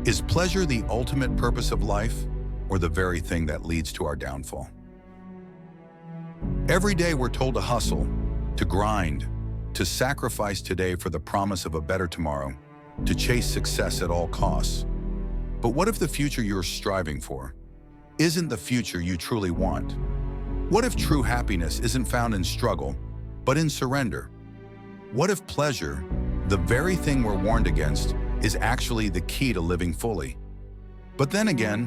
Is pleasure the ultimate purpose of life, or the very thing that leads to our downfall? Every day we're told to hustle, to grind, to sacrifice today for the promise of a better tomorrow, to chase success at all costs. But what if the future you're striving for isn't the future you truly want? What if true happiness isn't found in struggle, but in surrender? What if pleasure, the very thing we're warned against, is actually the key to living fully? But then again,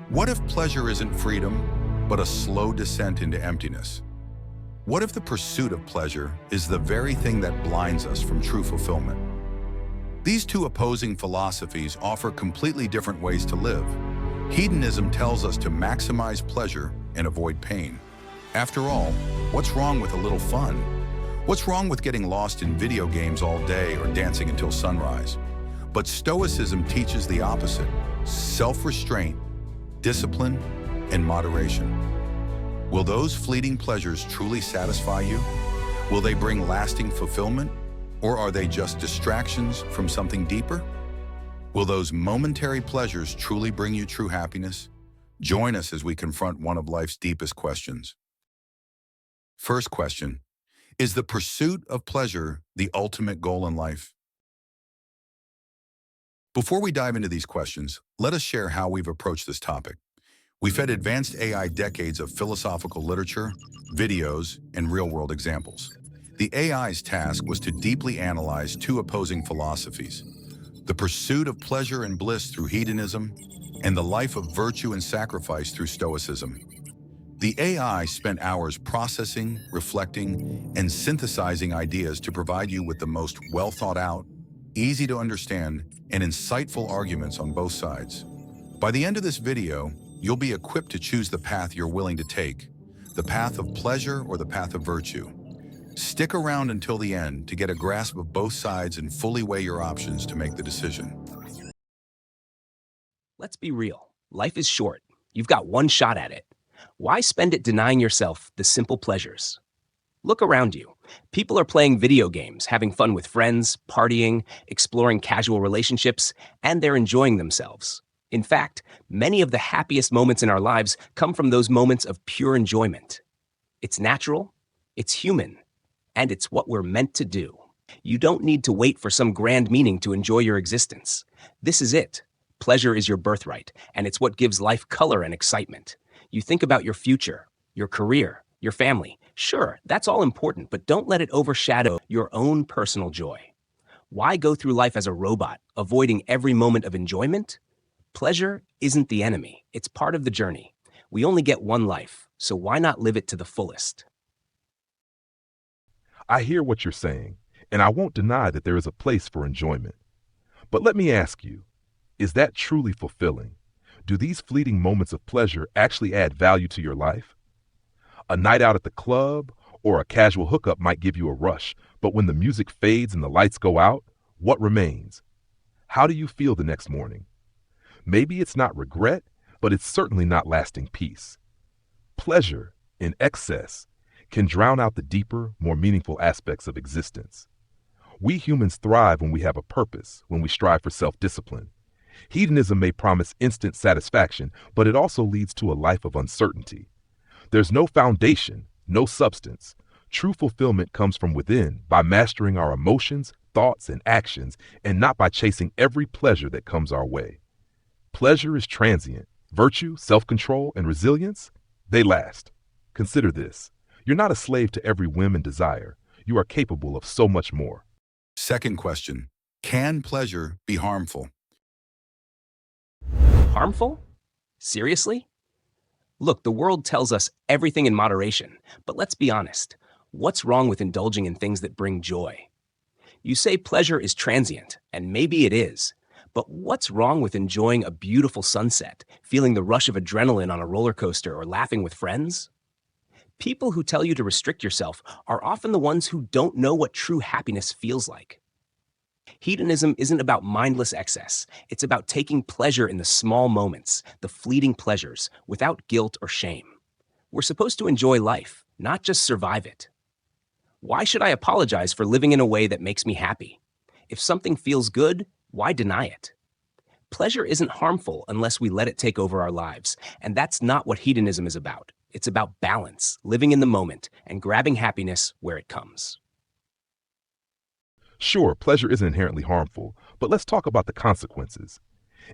what if pleasure isn't freedom, but a slow descent into emptiness? What if the pursuit of pleasure is the very thing that blinds us from true fulfillment? These two opposing philosophies offer completely different ways to live. Hedonism tells us to maximize pleasure and avoid pain. After all, what's wrong with a little fun? What's wrong with getting lost in video games all day or dancing until sunrise? But Stoicism teaches the opposite: self-restraint, discipline, and moderation. Will those fleeting pleasures truly satisfy you? Will they bring lasting fulfillment? Or are they just distractions from something deeper? Will those momentary pleasures truly bring you true happiness? Join us as we confront one of life's deepest questions. First question: is the pursuit of pleasure the ultimate goal in life? Before we dive into these questions, let us share how we've approached this topic. We fed advanced AI decades of philosophical literature, videos, and real-world examples. The AI's task was to deeply analyze two opposing philosophies: the pursuit of pleasure and bliss through hedonism, and the life of virtue and sacrifice through Stoicism. The AI spent hours processing, reflecting, and synthesizing ideas to provide you with the most well-thought-out, easy to understand, and insightful arguments on both sides. By the end of this video, you'll be equipped to choose the path you're willing to take, the path of pleasure or the path of virtue. Stick around until the end to get a grasp of both sides and fully weigh your options to make the decision. Let's be real. Life is short. You've got one shot at it. Why spend it denying yourself the simple pleasures? Look around you. People are playing video games, having fun with friends, partying, exploring casual relationships, and they're enjoying themselves. In fact, many of the happiest moments in our lives come from those moments of pure enjoyment. It's natural, it's human, and it's what we're meant to do. You don't need to wait for some grand meaning to enjoy your existence. This is it. Pleasure is your birthright, and it's what gives life color and excitement. You think about your future, your career, your family. Sure, that's all important, but don't let it overshadow your own personal joy. Why go through life as a robot, avoiding every moment of enjoyment? Pleasure isn't the enemy. It's part of the journey. We only get one life, so why not live it to the fullest? I hear what you're saying, and I won't deny that there is a place for enjoyment. But let me ask you, is that truly fulfilling? Do these fleeting moments of pleasure actually add value to your life? A night out at the club or a casual hookup might give you a rush, but when the music fades and the lights go out, what remains? How do you feel the next morning? Maybe it's not regret, but it's certainly not lasting peace. Pleasure, in excess, can drown out the deeper, more meaningful aspects of existence. We humans thrive when we have a purpose, when we strive for self-discipline. Hedonism may promise instant satisfaction, but it also leads to a life of uncertainty. There's no foundation, no substance. True fulfillment comes from within, by mastering our emotions, thoughts, and actions, and not by chasing every pleasure that comes our way. Pleasure is transient. Virtue, self-control, and resilience, they last. Consider this. You're not a slave to every whim and desire. You are capable of so much more. Second question: can pleasure be harmful? Harmful? Seriously? Look, the world tells us everything in moderation, but let's be honest. What's wrong with indulging in things that bring joy? You say pleasure is transient, and maybe it is, but what's wrong with enjoying a beautiful sunset, feeling the rush of adrenaline on a roller coaster, or laughing with friends? People who tell you to restrict yourself are often the ones who don't know what true happiness feels like. Hedonism isn't about mindless excess. It's about taking pleasure in the small moments, the fleeting pleasures, without guilt or shame. We're supposed to enjoy life, not just survive it. Why should I apologize for living in a way that makes me happy? If something feels good, why deny it? Pleasure isn't harmful unless we let it take over our lives, and that's not what hedonism is about. It's about balance, living in the moment, and grabbing happiness where it comes. Sure, pleasure isn't inherently harmful, but let's talk about the consequences.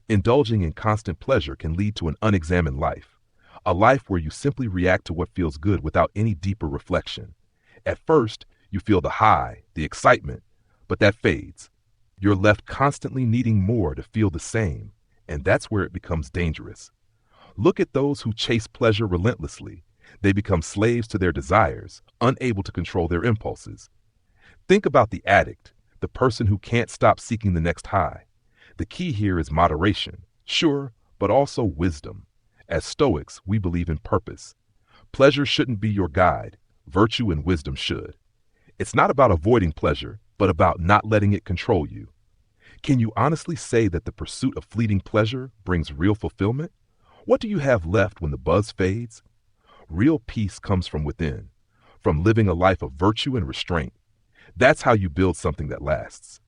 Indulging in constant pleasure can lead to an unexamined life, a life where you simply react to what feels good without any deeper reflection. At first, you feel the high, the excitement, but that fades. You're left constantly needing more to feel the same, and that's where it becomes dangerous. Look at those who chase pleasure relentlessly. They become slaves to their desires, unable to control their impulses. Think about the addict, the person who can't stop seeking the next high. The key here is moderation, sure, but also wisdom. As Stoics, we believe in purpose. Pleasure shouldn't be your guide. Virtue and wisdom should. It's not about avoiding pleasure, but about not letting it control you. Can you honestly say that the pursuit of fleeting pleasure brings real fulfillment? What do you have left when the buzz fades? Real peace comes from within, from living a life of virtue and restraint. That's how you build something that lasts.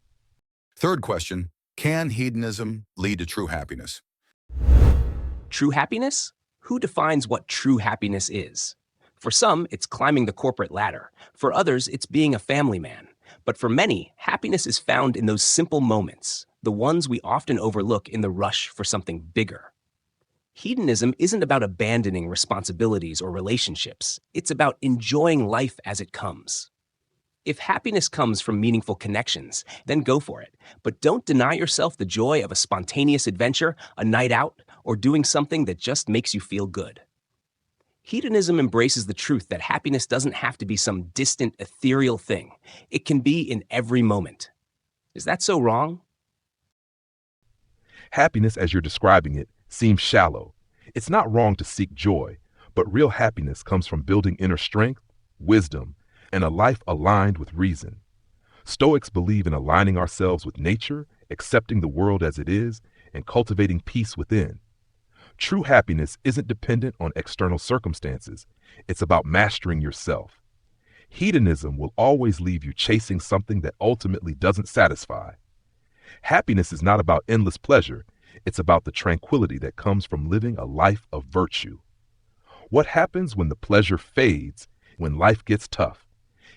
Third question, can hedonism lead to true happiness? True happiness? Who defines what true happiness is? For some, it's climbing the corporate ladder. For others, it's being a family man. But for many, happiness is found in those simple moments, the ones we often overlook in the rush for something bigger. Hedonism isn't about abandoning responsibilities or relationships. It's about enjoying life as it comes. If happiness comes from meaningful connections, then go for it. But don't deny yourself the joy of a spontaneous adventure, a night out, or doing something that just makes you feel good. Hedonism embraces the truth that happiness doesn't have to be some distant, ethereal thing. It can be in every moment. Is that so wrong? Happiness, as you're describing it, seems shallow. It's not wrong to seek joy, but real happiness comes from building inner strength, wisdom, and a life aligned with reason. Stoics believe in aligning ourselves with nature, accepting the world as it is, and cultivating peace within. True happiness isn't dependent on external circumstances. It's about mastering yourself. Hedonism will always leave you chasing something that ultimately doesn't satisfy. Happiness is not about endless pleasure. It's about the tranquility that comes from living a life of virtue. What happens when the pleasure fades, when life gets tough?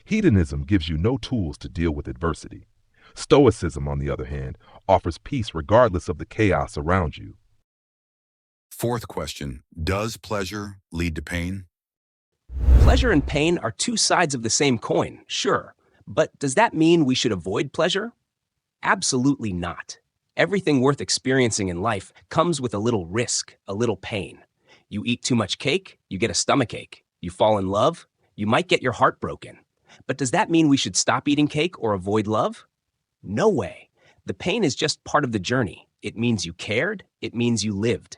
Hedonism gives you no tools to deal with adversity. Stoicism, on the other hand, offers peace regardless of the chaos around you. Fourth question, does pleasure lead to pain? Pleasure and pain are two sides of the same coin, sure. But does that mean we should avoid pleasure? Absolutely not. Everything worth experiencing in life comes with a little risk, a little pain. You eat too much cake, you get a stomachache. You fall in love, you might get your heart broken. But does that mean we should stop eating cake or avoid love? No way. The pain is just part of the journey. It means you cared, it means you lived.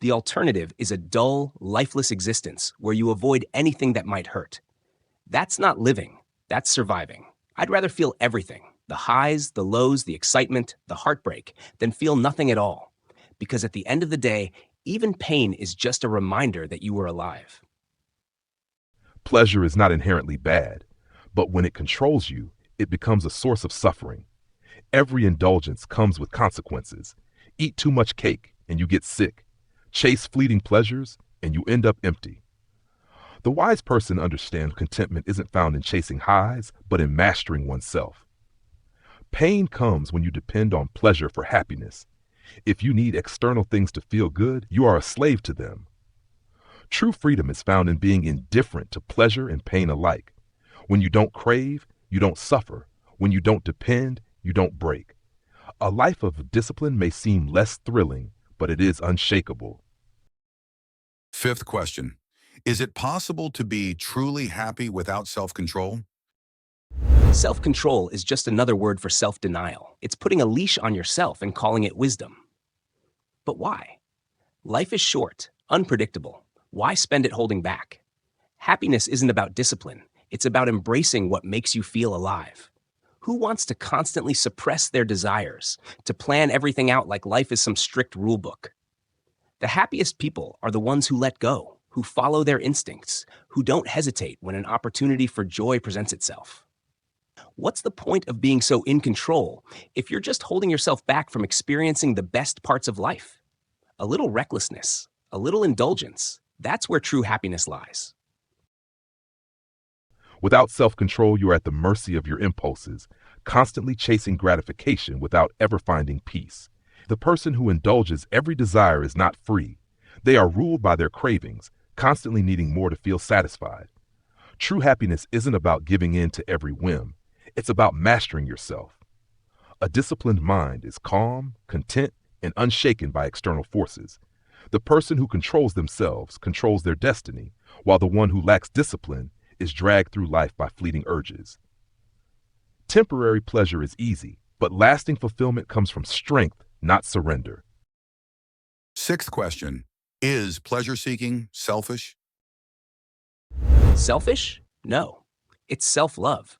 The alternative is a dull, lifeless existence where you avoid anything that might hurt. That's not living, that's surviving. I'd rather feel everything, the highs, the lows, the excitement, the heartbreak, than feel nothing at all. Because at the end of the day, even pain is just a reminder that you were alive. Pleasure is not inherently bad, but when it controls you, it becomes a source of suffering. Every indulgence comes with consequences. Eat too much cake and you get sick. Chase fleeting pleasures and you end up empty. The wise person understands contentment isn't found in chasing highs, but in mastering oneself. Pain comes when you depend on pleasure for happiness. If you need external things to feel good, you are a slave to them. True freedom is found in being indifferent to pleasure and pain alike. When you don't crave, you don't suffer. When you don't depend, you don't break. A life of discipline may seem less thrilling, but it is unshakable. Fifth question, is it possible to be truly happy without self-control? Self-control is just another word for self-denial. It's putting a leash on yourself and calling it wisdom. But why? Life is short, unpredictable. Why spend it holding back? Happiness isn't about discipline. It's about embracing what makes you feel alive. Who wants to constantly suppress their desires, to plan everything out like life is some strict rule book? The happiest people are the ones who let go, who follow their instincts, who don't hesitate when an opportunity for joy presents itself. What's the point of being so in control if you're just holding yourself back from experiencing the best parts of life? A little recklessness, a little indulgence, that's where true happiness lies. Without self-control, you are at the mercy of your impulses, constantly chasing gratification without ever finding peace. The person who indulges every desire is not free. They are ruled by their cravings, constantly needing more to feel satisfied. True happiness isn't about giving in to every whim. It's about mastering yourself. A disciplined mind is calm, content, and unshaken by external forces. The person who controls themselves controls their destiny, while the one who lacks discipline is dragged through life by fleeting urges. Temporary pleasure is easy, but lasting fulfillment comes from strength, not surrender. Sixth question, is pleasure-seeking selfish? Selfish? No. It's self-love.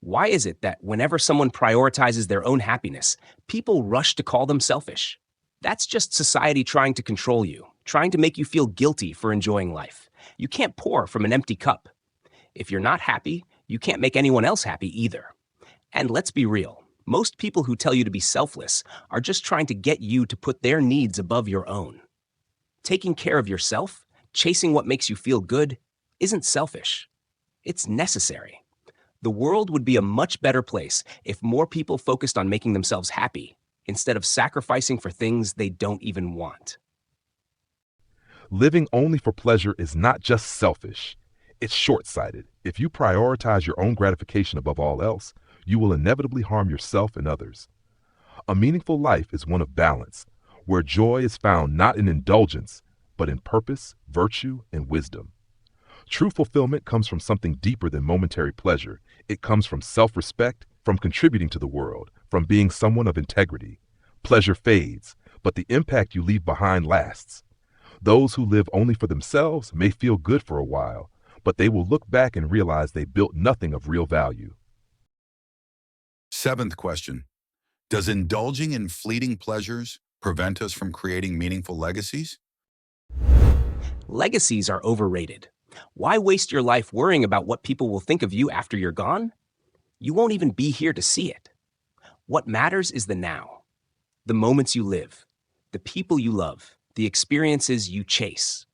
Why is it that whenever someone prioritizes their own happiness, people rush to call them selfish? That's just society trying to control you, trying to make you feel guilty for enjoying life. You can't pour from an empty cup. If you're not happy, you can't make anyone else happy either. And let's be real, most people who tell you to be selfless are just trying to get you to put their needs above your own. Taking care of yourself, chasing what makes you feel good, isn't selfish. It's necessary. The world would be a much better place if more people focused on making themselves happy instead of sacrificing for things they don't even want. Living only for pleasure is not just selfish. It's short-sighted. If you prioritize your own gratification above all else, you will inevitably harm yourself and others. A meaningful life is one of balance, where joy is found not in indulgence, but in purpose, virtue, and wisdom. True fulfillment comes from something deeper than momentary pleasure. It comes from self-respect, from contributing to the world, from being someone of integrity. Pleasure fades, but the impact you leave behind lasts. Those who live only for themselves may feel good for a while, but they will look back and realize they built nothing of real value. Seventh question, does indulging in fleeting pleasures prevent us from creating meaningful legacies? Legacies are overrated. Why waste your life worrying about what people will think of you after you're gone? You won't even be here to see it. What matters is the now, the moments you live, the people you love, the experiences you chase.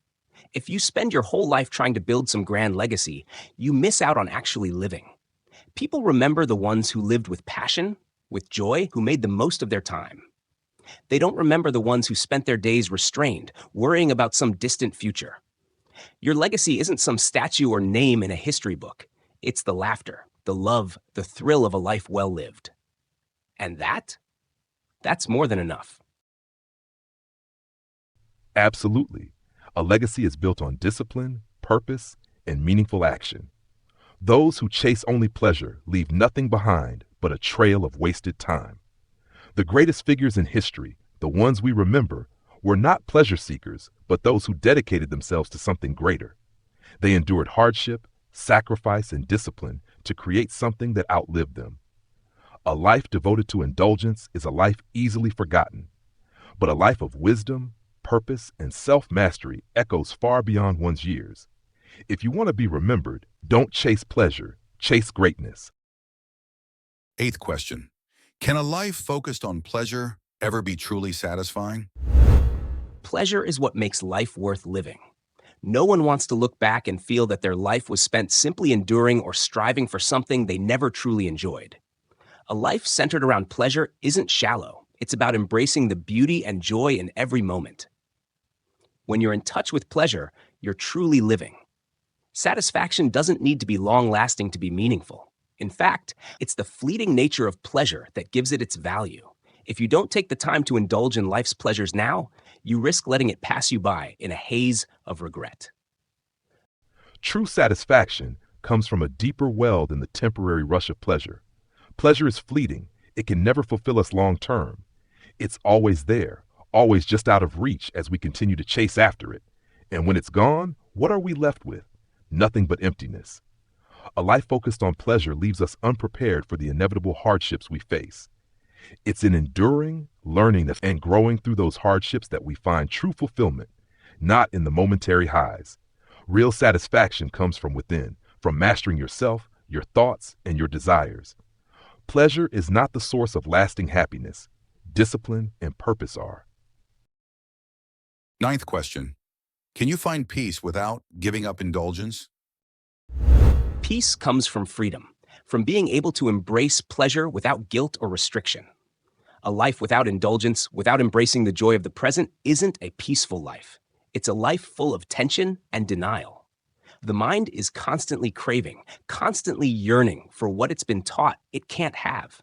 If you spend your whole life trying to build some grand legacy, you miss out on actually living. People remember the ones who lived with passion, with joy, who made the most of their time. They don't remember the ones who spent their days restrained, worrying about some distant future. Your legacy isn't some statue or name in a history book. It's the laughter, the love, the thrill of a life well lived. And that's more than enough. Absolutely. A legacy is built on discipline, purpose, and meaningful action. Those who chase only pleasure leave nothing behind but a trail of wasted time. The greatest figures in history, the ones we remember, were not pleasure seekers, but those who dedicated themselves to something greater. They endured hardship, sacrifice, and discipline to create something that outlived them. A life devoted to indulgence is a life easily forgotten, but a life of wisdom, purpose, and self-mastery echoes far beyond one's years. If you want to be remembered, don't chase pleasure, chase greatness. Eighth question, can a life focused on pleasure ever be truly satisfying? Pleasure is what makes life worth living. No one wants to look back and feel that their life was spent simply enduring or striving for something they never truly enjoyed. A life centered around pleasure isn't shallow. It's about embracing the beauty and joy in every moment. When you're in touch with pleasure, you're truly living. Satisfaction doesn't need to be long-lasting to be meaningful. In fact, it's the fleeting nature of pleasure that gives it its value. If you don't take the time to indulge in life's pleasures now, you risk letting it pass you by in a haze of regret. True satisfaction comes from a deeper well than the temporary rush of pleasure. Pleasure is fleeting. It can never fulfill us long term. It's always there, always just out of reach as we continue to chase after it. And when it's gone, what are we left with? Nothing but emptiness. A life focused on pleasure leaves us unprepared for the inevitable hardships we face. It's in enduring, learning, and growing through those hardships that we find true fulfillment, not in the momentary highs. Real satisfaction comes from within, from mastering yourself, your thoughts, and your desires. Pleasure is not the source of lasting happiness. Discipline and purpose are. Ninth question. Can you find peace without giving up indulgence? Peace comes from freedom, from being able to embrace pleasure without guilt or restriction. A life without indulgence, without embracing the joy of the present, isn't a peaceful life. It's a life full of tension and denial. The mind is constantly craving, constantly yearning for what it's been taught it can't have.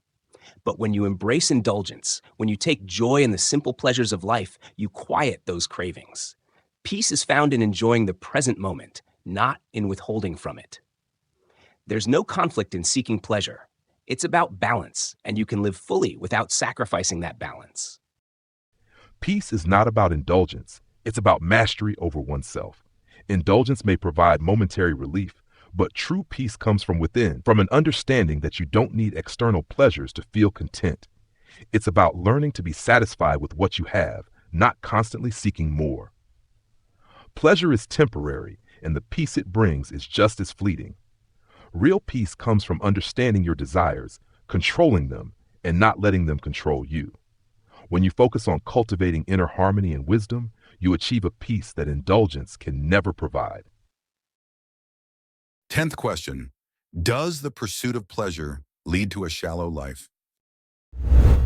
But when you embrace indulgence, when you take joy in the simple pleasures of life, you quiet those cravings. Peace is found in enjoying the present moment, not in withholding from it. There's no conflict in seeking pleasure. It's about balance, and you can live fully without sacrificing that balance. Peace is not about indulgence. It's about mastery over oneself. Indulgence may provide momentary relief, but true peace comes from within, from an understanding that you don't need external pleasures to feel content. It's about learning to be satisfied with what you have, not constantly seeking more. Pleasure is temporary, and the peace it brings is just as fleeting. Real peace comes from understanding your desires, controlling them, and not letting them control you. When you focus on cultivating inner harmony and wisdom, you achieve a peace that indulgence can never provide. 10th question. Does the pursuit of pleasure lead to a shallow life?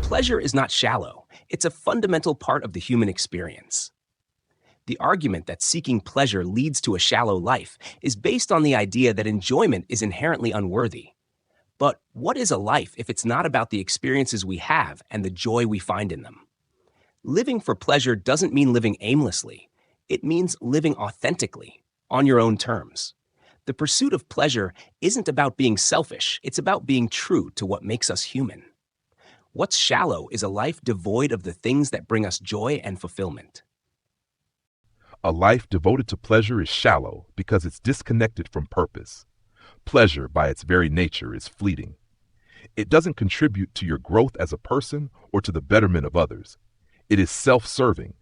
Pleasure is not shallow. It's a fundamental part of the human experience. The argument that seeking pleasure leads to a shallow life is based on the idea that enjoyment is inherently unworthy. But what is a life if it's not about the experiences we have and the joy we find in them? Living for pleasure doesn't mean living aimlessly. It means living authentically, on your own terms. The pursuit of pleasure isn't about being selfish. It's about being true to what makes us human. What's shallow is a life devoid of the things that bring us joy and fulfillment. A life devoted to pleasure is shallow because it's disconnected from purpose. Pleasure, by its very nature, is fleeting. It doesn't contribute to your growth as a person or to the betterment of others. It is self-serving.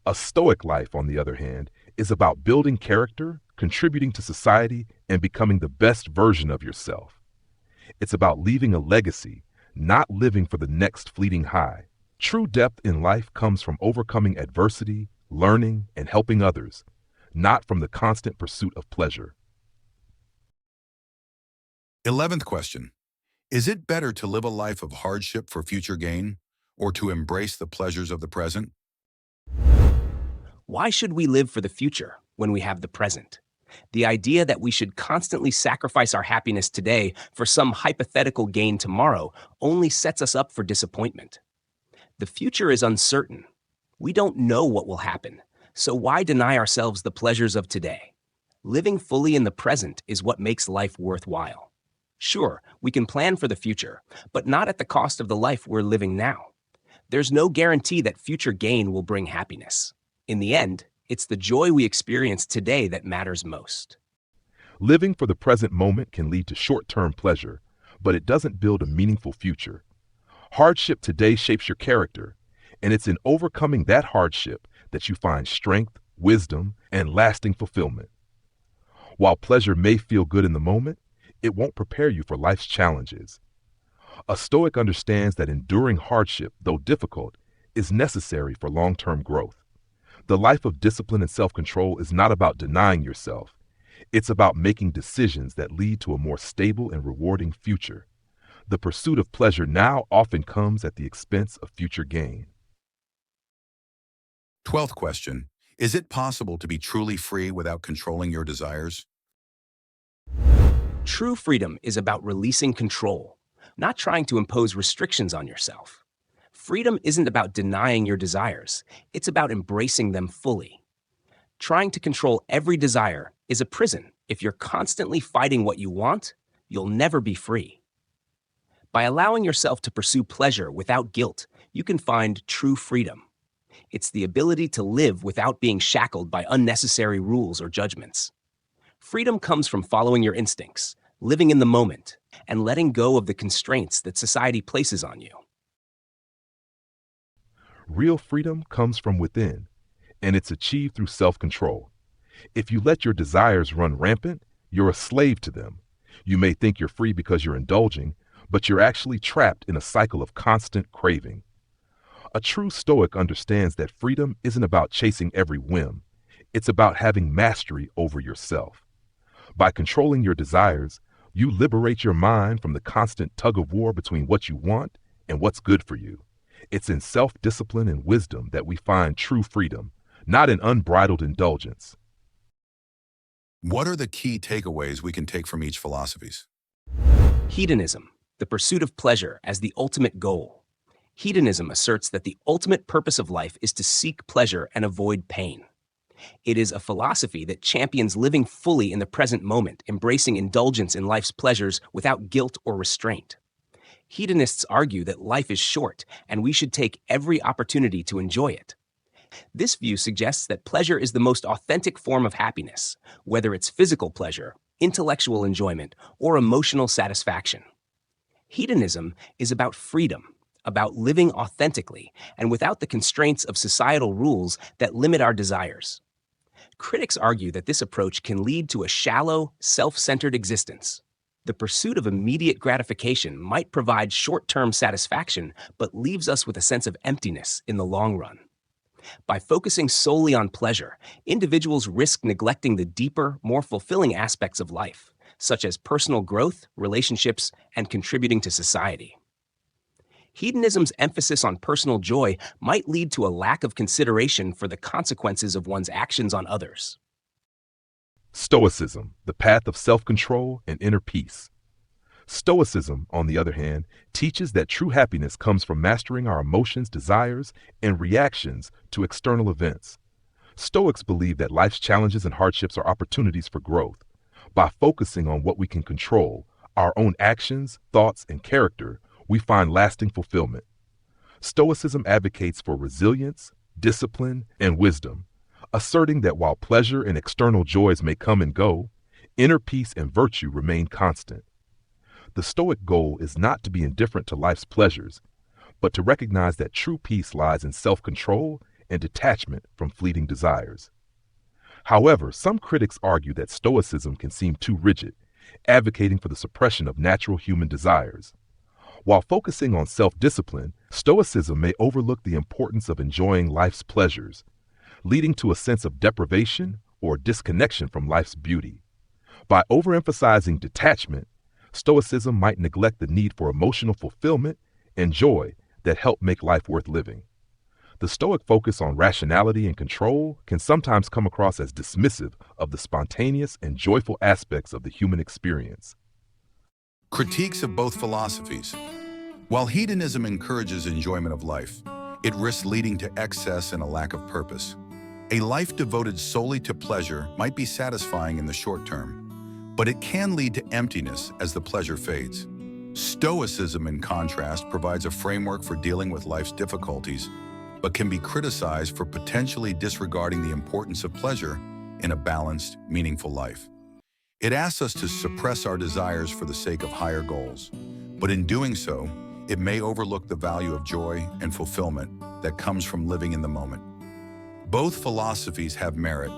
A Stoic life, on the other hand, is about building character, contributing to society, and becoming the best version of yourself. It's about leaving a legacy, not living for the next fleeting high. True depth in life comes from overcoming adversity, learning, and helping others, not from the constant pursuit of pleasure. 11th question. Is it better to live a life of hardship for future gain or to embrace the pleasures of the present? Why should we live for the future when we have the present? The idea that we should constantly sacrifice our happiness today for some hypothetical gain tomorrow only sets us up for disappointment. The future is uncertain. We don't know what will happen, so why deny ourselves the pleasures of today? Living fully in the present is what makes life worthwhile. Sure, we can plan for the future, but not at the cost of the life we're living now. There's no guarantee that future gain will bring happiness. In the end, it's the joy we experience today that matters most. Living for the present moment can lead to short-term pleasure, but it doesn't build a meaningful future. Hardship today shapes your character, and it's in overcoming that hardship that you find strength, wisdom, and lasting fulfillment. While pleasure may feel good in the moment, it won't prepare you for life's challenges. A Stoic understands that enduring hardship, though difficult, is necessary for long-term growth. The life of discipline and self-control is not about denying yourself. It's about making decisions that lead to a more stable and rewarding future. The pursuit of pleasure now often comes at the expense of future gain. 12th question. Is it possible to be truly free without controlling your desires? True freedom is about releasing control, not trying to impose restrictions on yourself. Freedom isn't about denying your desires. It's about embracing them fully. Trying to control every desire is a prison. If you're constantly fighting what you want, you'll never be free. By allowing yourself to pursue pleasure without guilt, you can find true freedom. It's the ability to live without being shackled by unnecessary rules or judgments. Freedom comes from following your instincts, living in the moment, and letting go of the constraints that society places on you. Real freedom comes from within, and it's achieved through self-control. If you let your desires run rampant, you're a slave to them. You may think you're free because you're indulging, but you're actually trapped in a cycle of constant craving. A true Stoic understands that freedom isn't about chasing every whim. It's about having mastery over yourself. By controlling your desires, you liberate your mind from the constant tug of war between what you want and what's good for you. It's in self-discipline and wisdom that we find true freedom, not in unbridled indulgence. What are the key takeaways we can take from each philosophies? Hedonism, the pursuit of pleasure as the ultimate goal. Hedonism asserts that the ultimate purpose of life is to seek pleasure and avoid pain. It is a philosophy that champions living fully in the present moment, embracing indulgence in life's pleasures without guilt or restraint. Hedonists argue that life is short and we should take every opportunity to enjoy it. This view suggests that pleasure is the most authentic form of happiness, whether it's physical pleasure, intellectual enjoyment, or emotional satisfaction. Hedonism is about freedom, about living authentically and without the constraints of societal rules that limit our desires. Critics argue that this approach can lead to a shallow, self-centered existence. The pursuit of immediate gratification might provide short-term satisfaction, but leaves us with a sense of emptiness in the long run. By focusing solely on pleasure, individuals risk neglecting the deeper, more fulfilling aspects of life, such as personal growth, relationships, and contributing to society. Hedonism's emphasis on personal joy might lead to a lack of consideration for the consequences of one's actions on others. Stoicism, the path of self-control and inner peace. Stoicism, on the other hand, teaches that true happiness comes from mastering our emotions, desires, and reactions to external events. Stoics believe that life's challenges and hardships are opportunities for growth. By focusing on what we can control, our own actions, thoughts, and character, we find lasting fulfillment. Stoicism advocates for resilience, discipline, and wisdom, asserting that while pleasure and external joys may come and go, inner peace and virtue remain constant. The Stoic goal is not to be indifferent to life's pleasures, but to recognize that true peace lies in self-control and detachment from fleeting desires. However, some critics argue that Stoicism can seem too rigid, advocating for the suppression of natural human desires. While focusing on self-discipline, Stoicism may overlook the importance of enjoying life's pleasures, leading to a sense of deprivation or disconnection from life's beauty. By overemphasizing detachment, Stoicism might neglect the need for emotional fulfillment and joy that help make life worth living. The Stoic focus on rationality and control can sometimes come across as dismissive of the spontaneous and joyful aspects of the human experience. Critiques of both philosophies. While hedonism encourages enjoyment of life, it risks leading to excess and a lack of purpose. A life devoted solely to pleasure might be satisfying in the short term, but it can lead to emptiness as the pleasure fades. Stoicism, in contrast, provides a framework for dealing with life's difficulties, but can be criticized for potentially disregarding the importance of pleasure in a balanced, meaningful life. It asks us to suppress our desires for the sake of higher goals, but in doing so, it may overlook the value of joy and fulfillment that comes from living in the moment. Both philosophies have merit,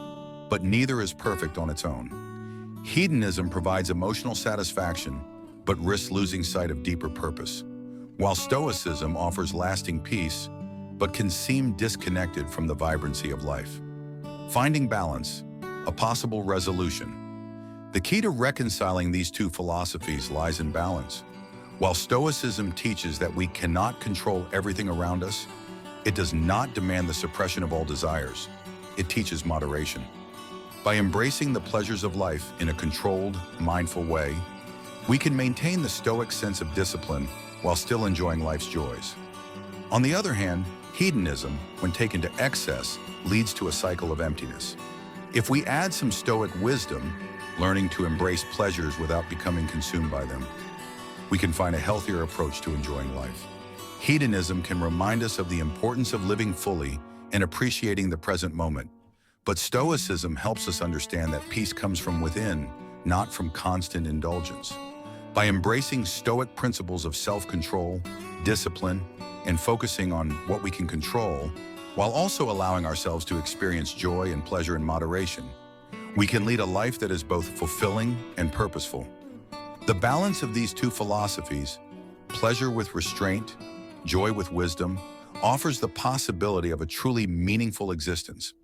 but neither is perfect on its own. Hedonism provides emotional satisfaction, but risks losing sight of deeper purpose, while Stoicism offers lasting peace, but can seem disconnected from the vibrancy of life. Finding balance, a possible resolution. The key to reconciling these two philosophies lies in balance. While Stoicism teaches that we cannot control everything around us, it does not demand the suppression of all desires. It teaches moderation. By embracing the pleasures of life in a controlled, mindful way, we can maintain the Stoic sense of discipline while still enjoying life's joys. On the other hand, hedonism, when taken to excess, leads to a cycle of emptiness. If we add some Stoic wisdom, learning to embrace pleasures without becoming consumed by them, we can find a healthier approach to enjoying life. Hedonism can remind us of the importance of living fully and appreciating the present moment, but Stoicism helps us understand that peace comes from within, not from constant indulgence. By embracing Stoic principles of self-control, discipline, and focusing on what we can control, while also allowing ourselves to experience joy and pleasure in moderation, we can lead a life that is both fulfilling and purposeful. The balance of these two philosophies, pleasure with restraint, joy with wisdom, offers the possibility of a truly meaningful existence.